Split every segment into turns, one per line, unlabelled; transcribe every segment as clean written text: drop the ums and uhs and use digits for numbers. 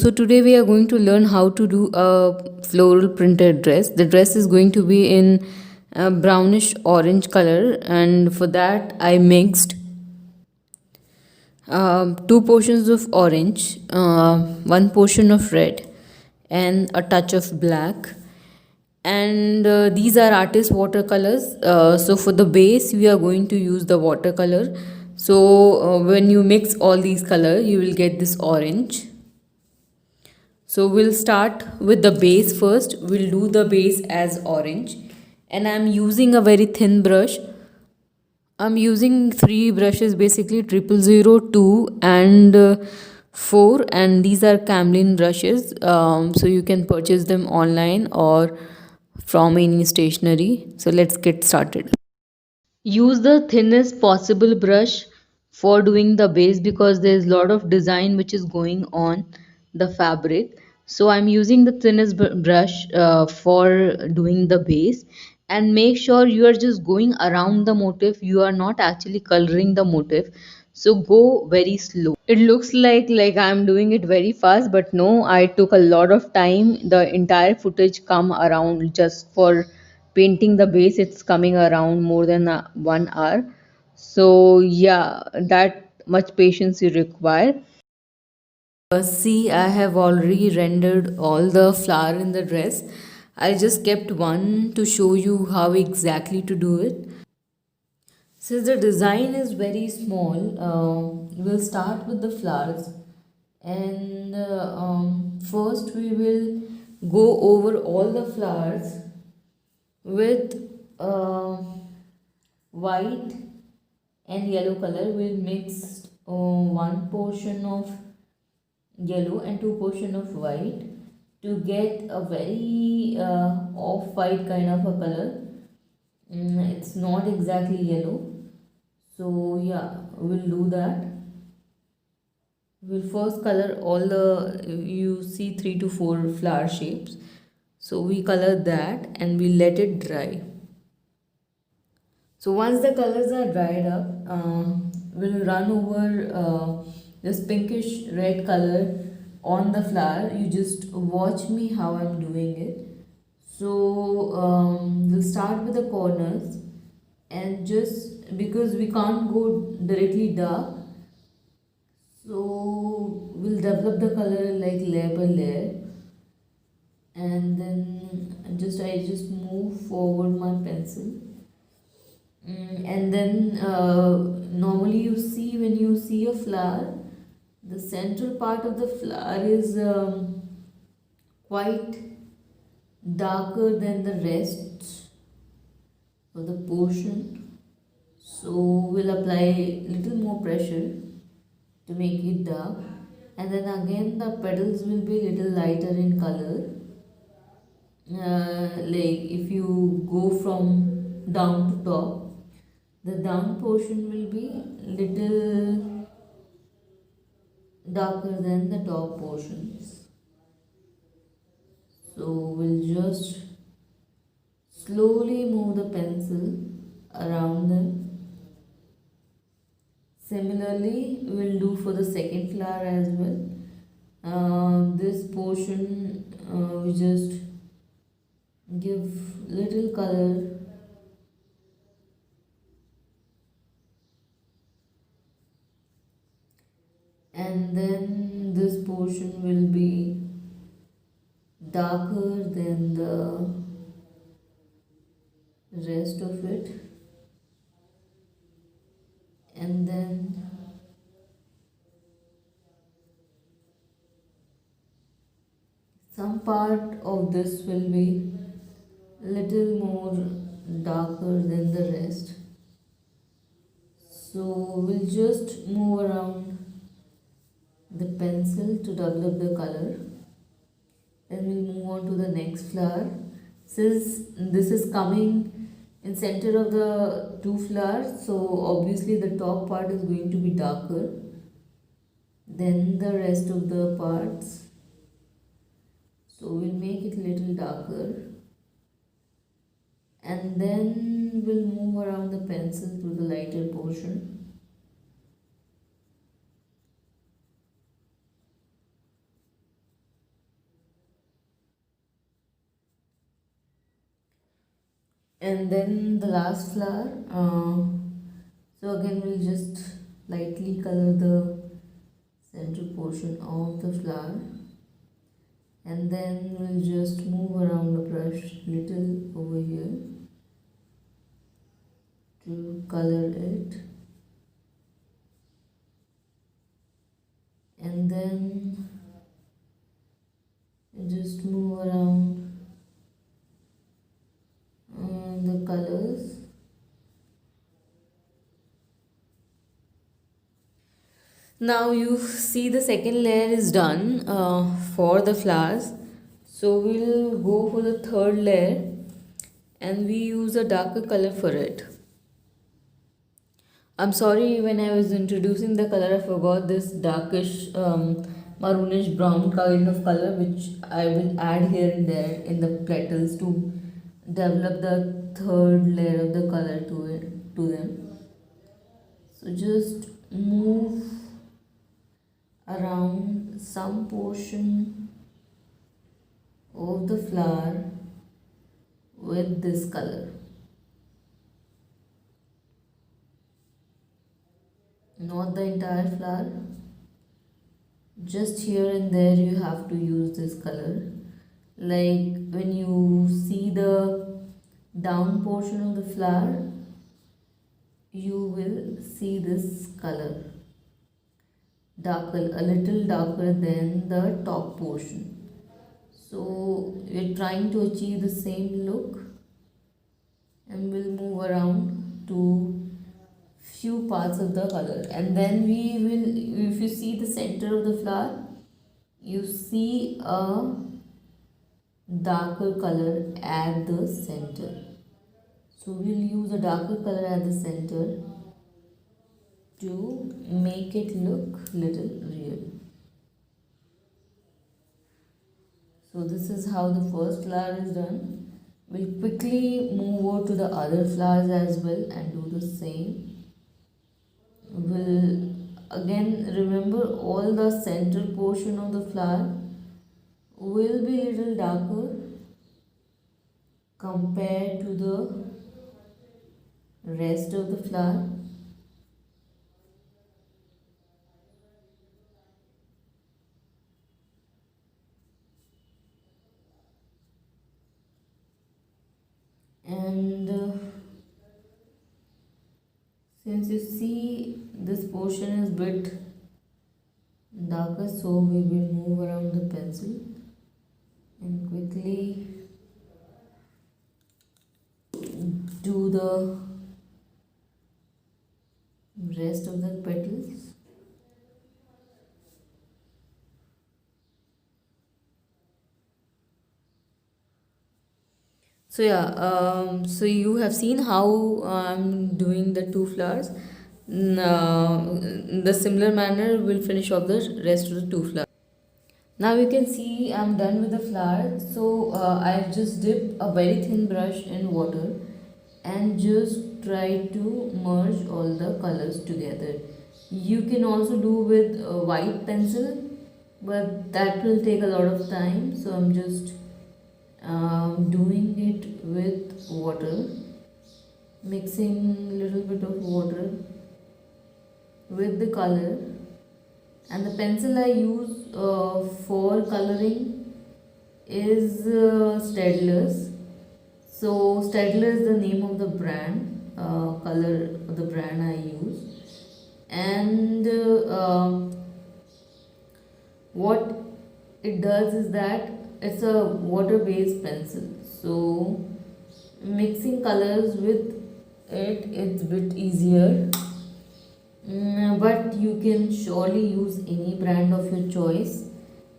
So today we are going to learn how to do a floral printed dress. The dress is going to be in a brownish orange color, and for that I mixed two portions of orange, one portion of red, and a touch of black. And these are artist watercolors. So for the base we are going to use the watercolor. So when you mix all these colors you will get this orange. So we'll start with the base first. We'll do the base as orange. And I'm using a very thin brush. I'm using three brushes basically, 0002 and 4, and these are Camlin brushes. So you can purchase them online or from any stationery. So let's get started. Use the thinnest possible brush for doing the base because there's a lot of design which is going on the fabric. So I'm using the thinnest brush for doing the base. And make sure you are just going around the motif, you are not actually coloring the motif. So go very slow. It looks like I'm doing it very fast, but no, I took a lot of time. The entire footage come around just for painting the base. It's coming around more than 1 hour. So yeah, that much patience you require. See, I have already rendered all the flower in the dress. I just kept one to show you how exactly to do it. Since the design is very small, we'll start with the flowers. And first we will go over all the flowers with white and yellow color. We'll mix one portion of yellow and two portion of white to get a very off-white kind of a color. It's not exactly yellow. So yeah, we'll do that. We'll first color all the, you see 3 to 4 flower shapes. So we color that and we let it dry. So once the colors are dried up, we'll run over this pinkish red color on the flower. You just watch me how I'm doing it. So we'll start with the corners, and just because we can't go directly dark, so we'll develop the color like layer by layer. And then I just move forward my pencil. And then normally you see, when you see a flower, the central part of the flower is quite darker than the rest of the portion. So we'll apply little more pressure to make it dark. And then again the petals will be little lighter in color. Like if you go from down to top, the down portion will be little darker than the top portions. So we'll just slowly move the pencil around them. Similarly, we'll do for the second flower as well. This portion we just give little color, and then this portion will be darker than the rest of it. And then some part of this will be little more darker than the rest. So we'll just move around the pencil to develop the color. Then we'll move on to the next flower. Since this is coming in center of the two flowers, so obviously the top part is going to be darker than the rest of the parts. So we'll make it little darker, and then we'll move around the pencil to the lighter portion. And then the last flower, so again we'll just lightly color the center portion of the flower, and then we'll just move around the brush little over here to color it, and then just move around the colors. Now you see the second layer is done for the flowers. So we'll go for the third layer and we use a darker color for it. I'm sorry, when I was introducing the color I forgot this darkish maroonish brown kind of color, which I will add here and there in the petals to develop the third layer of the color to them. So just move around some portion of the flower with this color. Not the entire flower, just here and there you have to use this color. Like when you see the down portion of the flower, you will see this color darker, a little darker than the top portion. So we're trying to achieve the same look, and we'll move around to few parts of the color, and then we will, if you see the center of the flower, you see a darker color at the center. So we'll use a darker color at the center to make it look little real. So this is how the first flower is done. We'll quickly move over to the other flowers as well and do the same. We'll again remember all the center portion of the flower will be little darker compared to the rest of the flower. And since you see this portion is bit darker, so we will move around the pencil and quickly do the rest of the petals. So yeah, so you have seen how I'm doing the two flowers. In the similar manner, we'll finish off the rest of the two flowers. Now you can see I'm done with the flower. So I just dip a very thin brush in water and just try to merge all the colors together. You can also do with a white pencil, but that will take a lot of time. So I'm just doing it with water, mixing little bit of water with the color, and the pencil I use for coloring is Staedtler's. So Staedtler is the name of the brand, color of the brand I use, and what it does is that it's a water based pencil, so mixing colors with it's a bit easier. But you can surely use any brand of your choice.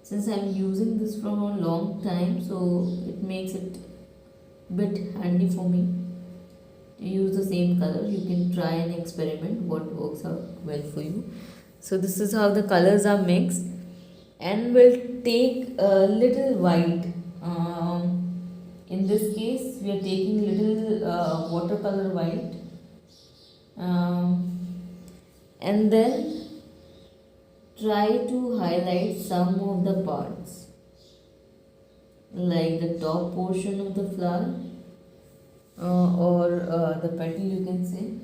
Since I'm using this from a long time, so it makes it a bit handy for me to use the same color. You can try and experiment what works out well for you. So this is how the colors are mixed, and we'll take a little white. In this case we are taking little watercolor white, and then try to highlight some of the parts like the top portion of the flower or the petal, you can say.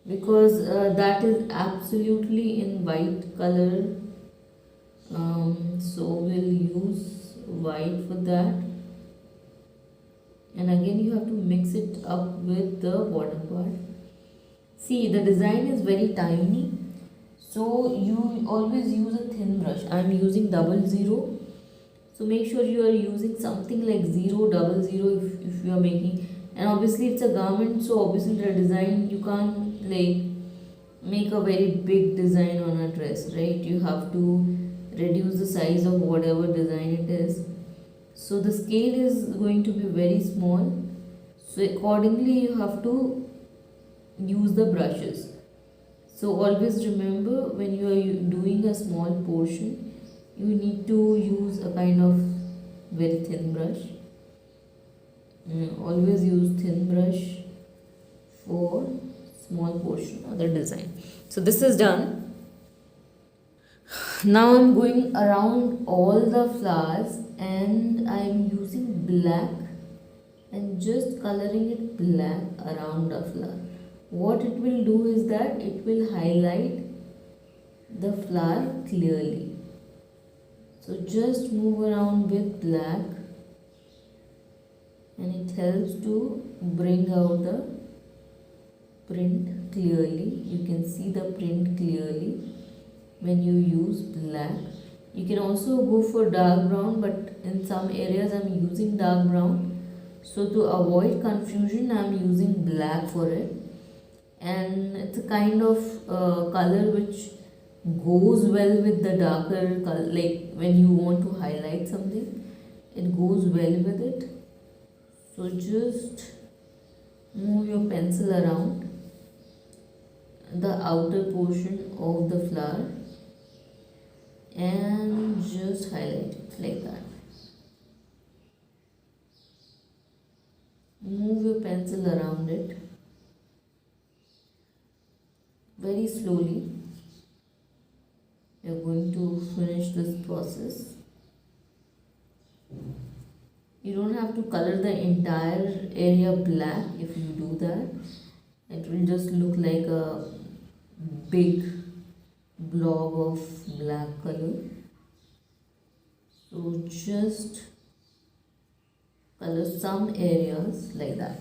Because that is absolutely in white color, so we'll use white for that. And again you have to mix it up with the bottom part. See, the design is very tiny, so you always use a thin brush. I'm using 00, so make sure you are using something like 000 if you are making. And obviously it's a garment, so obviously the design, you can't like make a very big design on a dress, right? You have to reduce the size of whatever design it is, so the scale is going to be very small, so accordingly you have to use the brushes. So always remember, when you are doing a small portion, you need to use a kind of very thin brush. Always use thin brush for small portion of the design. So this is done. Now I'm going around all the flowers and I'm using black and just coloring it black around the flower. What it will do is that it will highlight the flower clearly. So just move around with black and it helps to bring out the print clearly. You can see the print clearly when you use black. You can also go for dark brown, but in some areas I'm using dark brown. So to avoid confusion, I'm using black for it. And it's a kind of color which goes well with the darker color, like when you want to highlight something, it goes well with it. So just move your pencil around the outer portion of the flower and just highlight it like that. Move your pencil around it very slowly. You're going to finish this process. You don't have to color the entire area black. If you do that, it will just look like a big blob of black color. So just color some areas like that.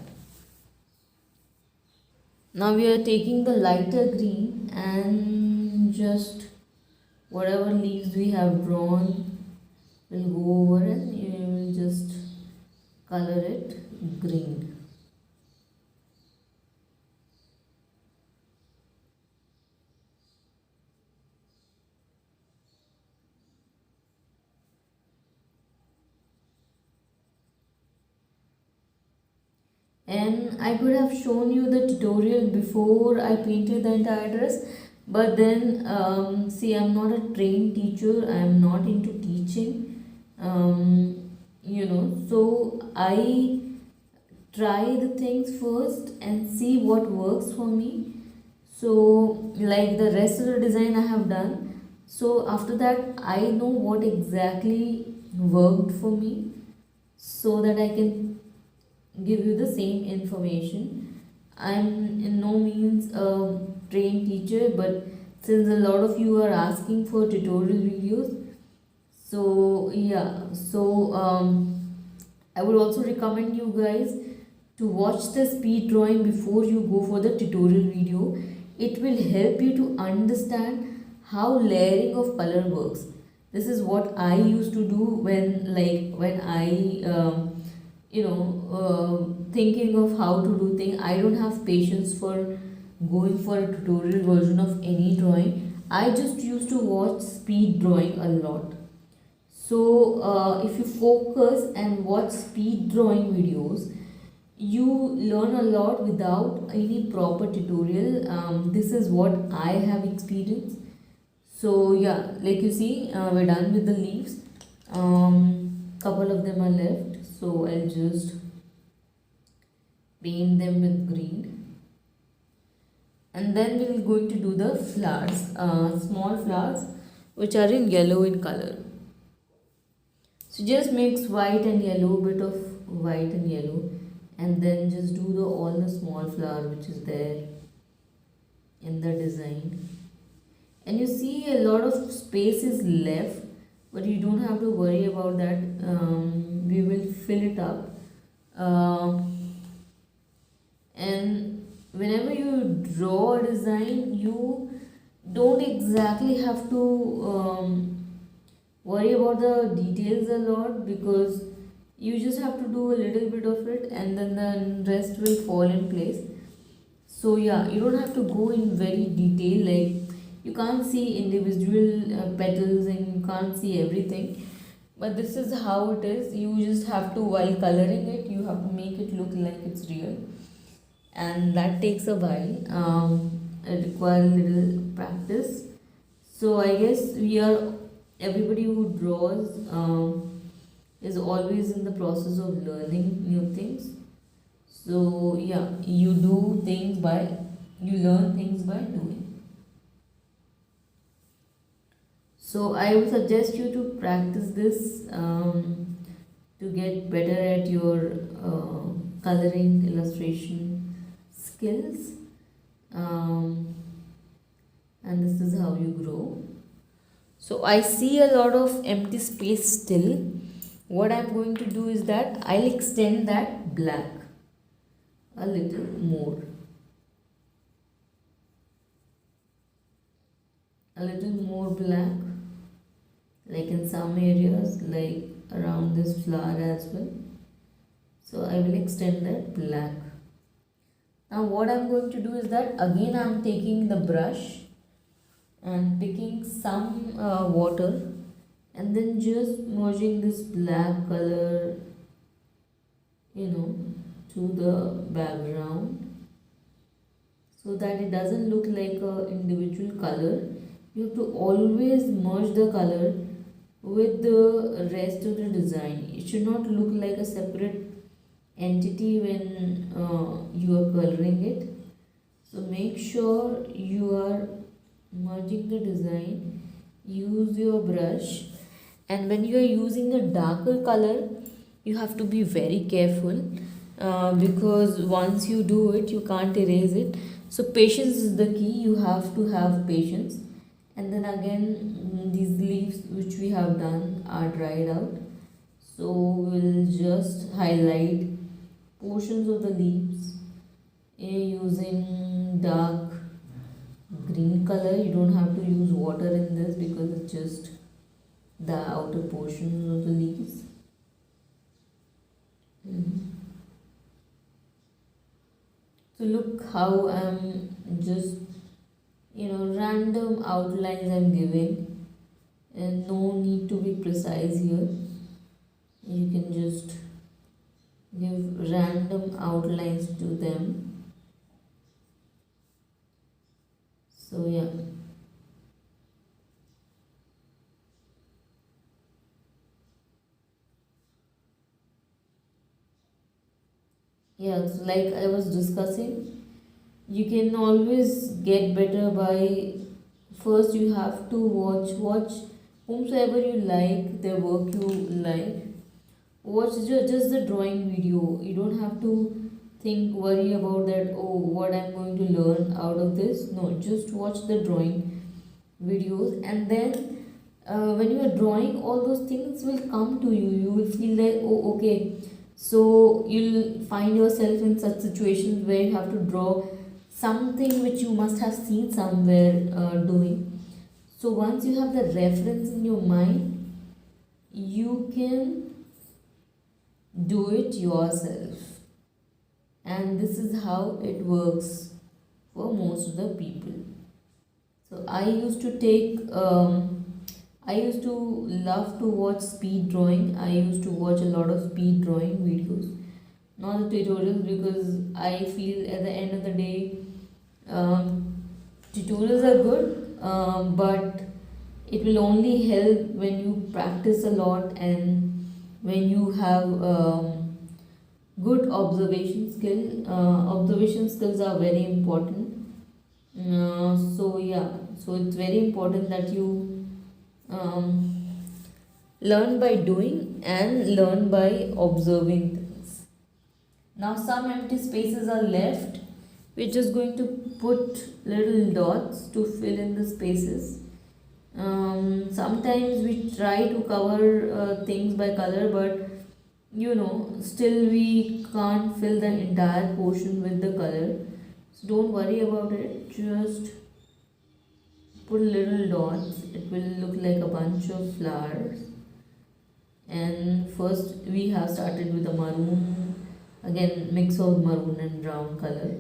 Now we are taking the lighter green and just whatever leaves we have drawn will go over and you will just color it green. And I could have shown you the tutorial before I painted the entire dress, but then see, I'm not a trained teacher, I'm not into teaching, so I try the things first and see what works for me. So like the rest of the design I have done, so after that I know what exactly worked for me, so that I can give you the same information. I'm in no means a trained teacher, but since a lot of you are asking for tutorial videos, so yeah, so I would also recommend you guys to watch the speed drawing before you go for the tutorial video. It will help you to understand how layering of color works. This is what I used to do when I thinking of how to do things. I don't have patience for going for a tutorial version of any drawing. I just used to watch speed drawing a lot. So if you focus and watch speed drawing videos, you learn a lot without any proper tutorial. This is what I have experienced. So yeah, like you see, we're done with the leaves. Couple of them are left, so I'll just paint them with green, and then we're going to do the flowers, small flowers which are in yellow in color. So So just mix white and yellow, bit of white and yellow, and then just do the all the small flower which is there in the design. And you see a lot of space is left, but you don't have to worry about that. We will fill it up. And whenever you draw a design, you don't exactly have to worry about the details a lot, because you just have to do a little bit of it and then the rest will fall in place. So yeah, you don't have to go in very detail, like you can't see individual petals and you can't see everything, but this is how it is. You just have to, while coloring it, you have to make it look like it's real, and that takes a while. It requires little practice. So I guess we are, everybody who draws is always in the process of learning new things. So yeah, you do things by, you learn things by doing. So I would suggest you to practice this to get better at your coloring illustration skills, and this is how you grow. So I see a lot of empty space still. What I'm going to do is that I'll extend that black a little more, a little more black, like in some areas, like around this flower as well. So I will extend that black. Now what I'm going to do is that again I'm taking the brush and picking some water, and then just merging this black color, to the background, so that it doesn't look like a individual color. You have to always merge the color with the rest of the design. It should not look like a separate entity when you are coloring it. So make sure you are merging the design. Use your brush, and when you are using a darker color, you have to be very careful, because once you do it, you can't erase it. So patience is the key. You have to have patience. And then again, these leaves which we have done are dried out, so we'll just highlight portions of the leaves using dark green color. You don't have to use water in this because it's just the outer portions of the leaves. So look how I'm just random outlines I'm giving, and no need to be precise here. You can just give random outlines to them. So yeah, so like I was discussing, you can always get better by, first you have to watch whomsoever you like, their work you like. Watch just the drawing video. You don't have to worry about that, oh, what I'm going to learn out of this. No, just watch the drawing videos, and then when you are drawing, all those things will come to you. You will feel like, oh, okay. So you'll find yourself in such situations where you have to draw something which you must have seen somewhere doing. So once you have the reference in your mind, you can do it yourself. And this is how it works for most of the people. So I used to love to watch speed drawing. I used to watch a lot of speed drawing videos, not the tutorials, because I feel at the end of the day, tutorials are good, but it will only help when you practice a lot and when you have good observation skill. Observation skills are very important. So yeah, so it's very important that you Learn by doing and learn by observing things. Now some empty spaces are left. We're just going to put little dots to fill in the spaces. Sometimes we try to cover things by color, but still we can't fill the entire portion with the color. So don't worry about it, just put little dots. It will look like a bunch of flowers. And first we have started with a maroon, again mix of maroon and brown color.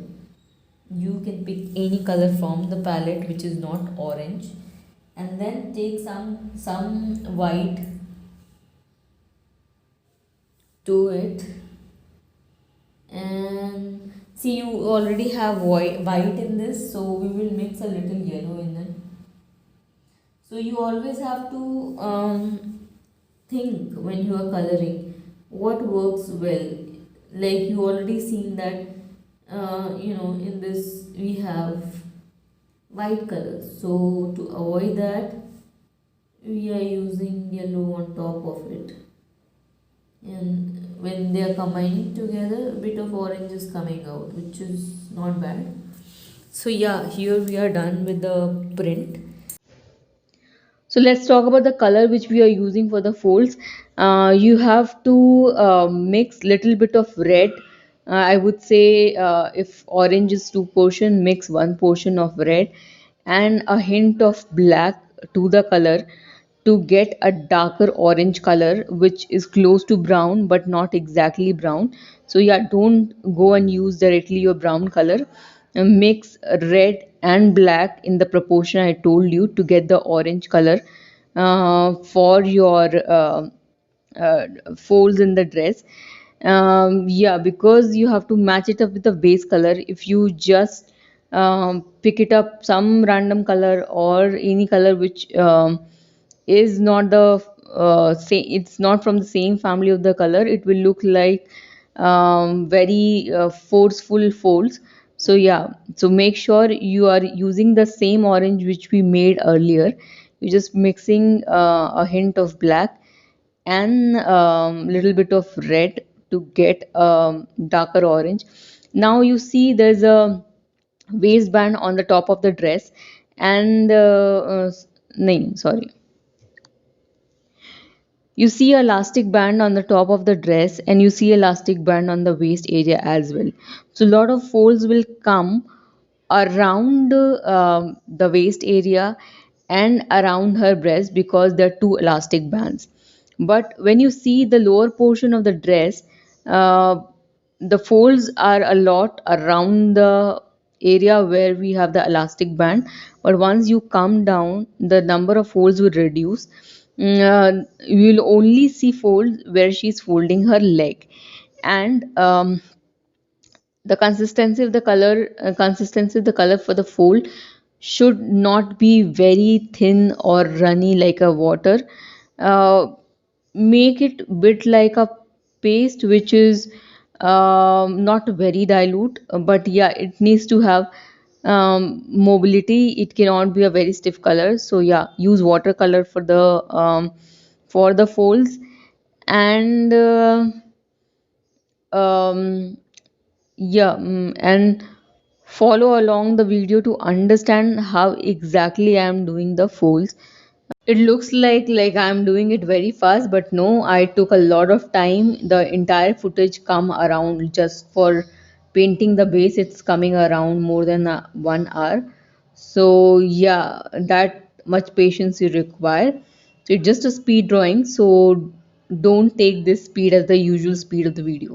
You can pick any color from the palette which is not orange, and then take some white to it. And see, you already have white in this, so we will mix a little yellow in it. So you always have to think when you are coloring what works well. Like you already seen that in this we have white colors, so to avoid that we are using yellow on top of it, and when they are combining together a bit of orange is coming out, which is not bad. So yeah, here we are done with the print. So let's talk about the color which we are using for the folds. You have to mix little bit of red. I would say if orange is two portion, mix one portion of red and a hint of black to the color to get a darker orange color which is close to brown but not exactly brown. So yeah, don't go and use directly your brown color. Mix red and black in the proportion I told you to get the orange color for your uh, folds in the dress. Yeah, because you have to match it up with the base color. If you just pick it up some random color or any color which is not the same, it's not from the same family of the color, it will look like very forceful folds. So yeah, so make sure you are using the same orange which we made earlier. You're just mixing a hint of black and little bit of red to get darker orange. Now you see there's a waistband on the top of the dress, and no, sorry, you see elastic band on the top of the dress and you see elastic band on the waist area as well. So a lot of folds will come around the waist area and around her breast because there are two elastic bands. But when you see the lower portion of the dress, uh, the folds are a lot around the area where we have the elastic band, but once you come down the number of folds will reduce. You will only see folds where she's folding her leg. And consistency of the color for the fold should not be very thin or runny like a water. uh, make it bit like a paste which is not very dilute, but yeah, it needs to have mobility. It cannot be a very stiff color, so yeah, use watercolor for the folds. And um, yeah, and follow along the video to understand how exactly I am doing the folds. It looks like I'm doing it very fast, but no, I took a lot of time. The entire footage come around just for painting the base. It's coming around more than 1 hour. So yeah, that much patience you require. So it's just a speed drawing. So don't take this speed as the usual speed of the video.